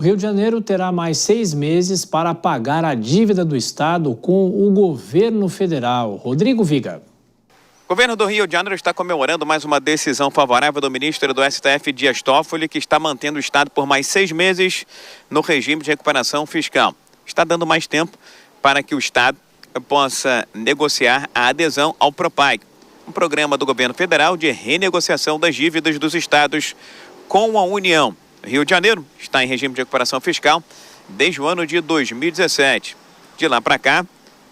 O Rio de Janeiro terá mais 6 meses para pagar a dívida do estado com o governo federal. Rodrigo Viga. O governo do Rio de Janeiro está comemorando mais uma decisão favorável do ministro do STF, Dias Toffoli, que está mantendo o estado por mais 6 meses no regime de recuperação fiscal. Está dando mais tempo para que o estado possa negociar a adesão ao PROPAG, um programa do governo federal de renegociação das dívidas dos estados com a União. O Rio de Janeiro está em regime de recuperação fiscal desde o ano de 2017. De lá para cá,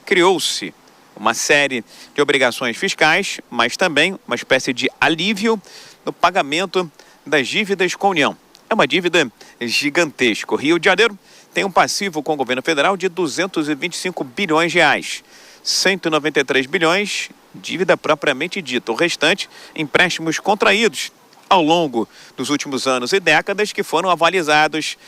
criou-se uma série de obrigações fiscais, mas também uma espécie de alívio no pagamento das dívidas com a União. É uma dívida gigantesca. O Rio de Janeiro tem um passivo com o governo federal de 225 bilhões de reais. 193 bilhões, dívida propriamente dita. O restante, empréstimos contraídos ao longo dos últimos anos e décadas que foram avalizados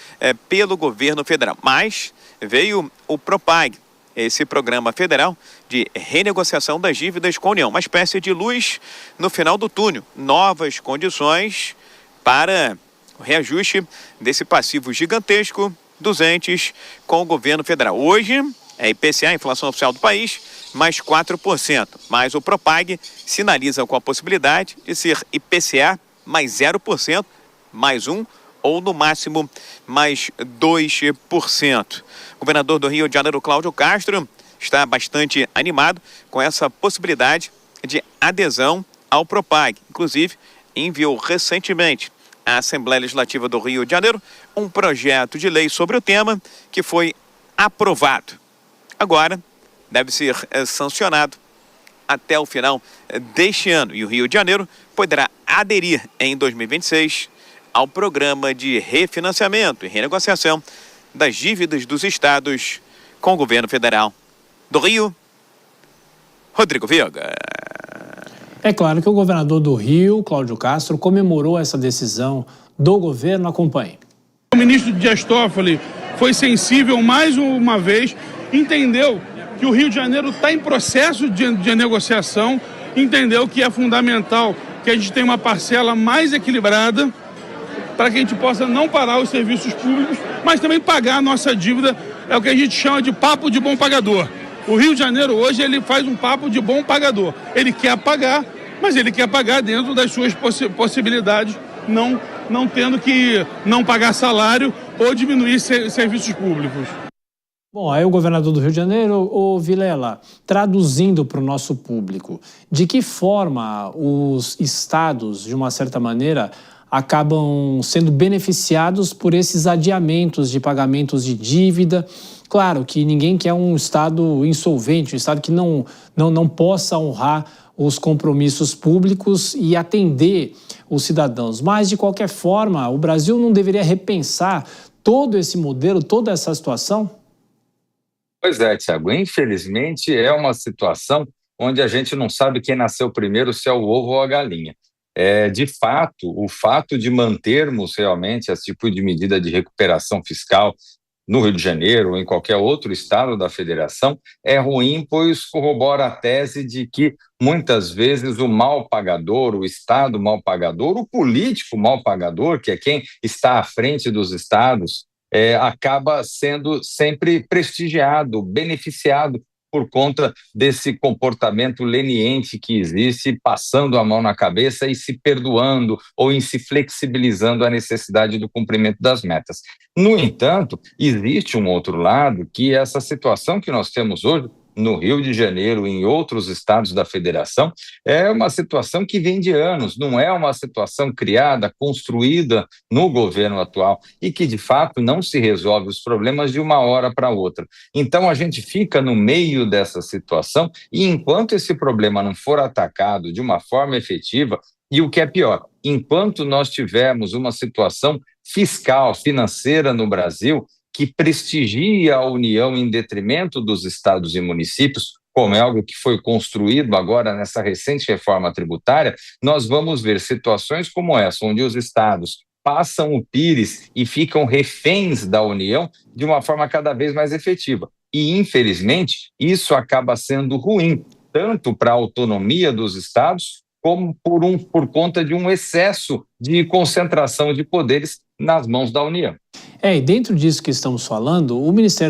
pelo governo federal. Mas veio o PROPAG, esse programa federal de renegociação das dívidas com a União, uma espécie de luz no final do túnel, novas condições para o reajuste desse passivo gigantesco dos entes com o governo federal. Hoje é IPCA, a inflação oficial do país, mais 4%, mas o PROPAG sinaliza com a possibilidade de ser IPCA mais 0%, mais 1% ou no máximo mais 2%. O governador do Rio de Janeiro, Cláudio Castro, está bastante animado com essa possibilidade de adesão ao PROPAG. Inclusive, enviou recentemente à Assembleia Legislativa do Rio de Janeiro um projeto de lei sobre o tema que foi aprovado. Agora, deve ser sancionado até o final deste ano. E o Rio de Janeiro poderá aderir em 2026 ao programa de refinanciamento e renegociação das dívidas dos estados com o governo federal. Do Rio, Rodrigo Viga. É claro que o governador do Rio, Cláudio Castro, comemorou essa decisão do governo. Acompanhe. O ministro Dias Toffoli foi sensível mais uma vez, entendeu que o Rio de Janeiro está em processo de negociação, entendeu que é fundamental que a gente tenha uma parcela mais equilibrada para que a gente possa não parar os serviços públicos, mas também pagar a nossa dívida, é o que a gente chama de papo de bom pagador. O Rio de Janeiro hoje ele faz um papo de bom pagador. Ele quer pagar, mas ele quer pagar dentro das suas possibilidades, não tendo que não pagar salário ou diminuir serviços públicos. Bom, aí o governador do Rio de Janeiro, o Vilela, traduzindo para o nosso público, de que forma os estados, de uma certa maneira, acabam sendo beneficiados por esses adiamentos de pagamentos de dívida? Claro que ninguém quer um estado insolvente, um estado que não possa honrar os compromissos públicos e atender os cidadãos. Mas, de qualquer forma, o Brasil não deveria repensar todo esse modelo, toda essa situação? Pois é, Thiago, infelizmente é uma situação onde a gente não sabe quem nasceu primeiro, se é o ovo ou a galinha. De fato, o fato de mantermos realmente esse tipo de medida de recuperação fiscal no Rio de Janeiro ou em qualquer outro estado da federação é ruim, pois corrobora a tese de que muitas vezes o mal pagador, o estado mal pagador, o político mal pagador, que é quem está à frente dos estados, acaba sendo sempre prestigiado, beneficiado por conta desse comportamento leniente que existe, passando a mão na cabeça e se perdoando ou em se flexibilizando a necessidade do cumprimento das metas. No entanto, existe um outro lado, que essa situação que nós temos hoje no Rio de Janeiro e em outros estados da federação, é uma situação que vem de anos, não é uma situação criada, construída no governo atual e que, de fato, não se resolve os problemas de uma hora para outra. Então, a gente fica no meio dessa situação e, enquanto esse problema não for atacado de uma forma efetiva, e o que é pior, enquanto nós tivermos uma situação fiscal, financeira no Brasil, que prestigia a União em detrimento dos estados e municípios, como é algo que foi construído agora nessa recente reforma tributária, nós vamos ver situações como essa, onde os estados passam o pires e ficam reféns da União de uma forma cada vez mais efetiva. E, infelizmente, isso acaba sendo ruim, tanto para a autonomia dos estados, como por conta de um excesso de concentração de poderes nas mãos da União. E dentro disso que estamos falando, o Ministério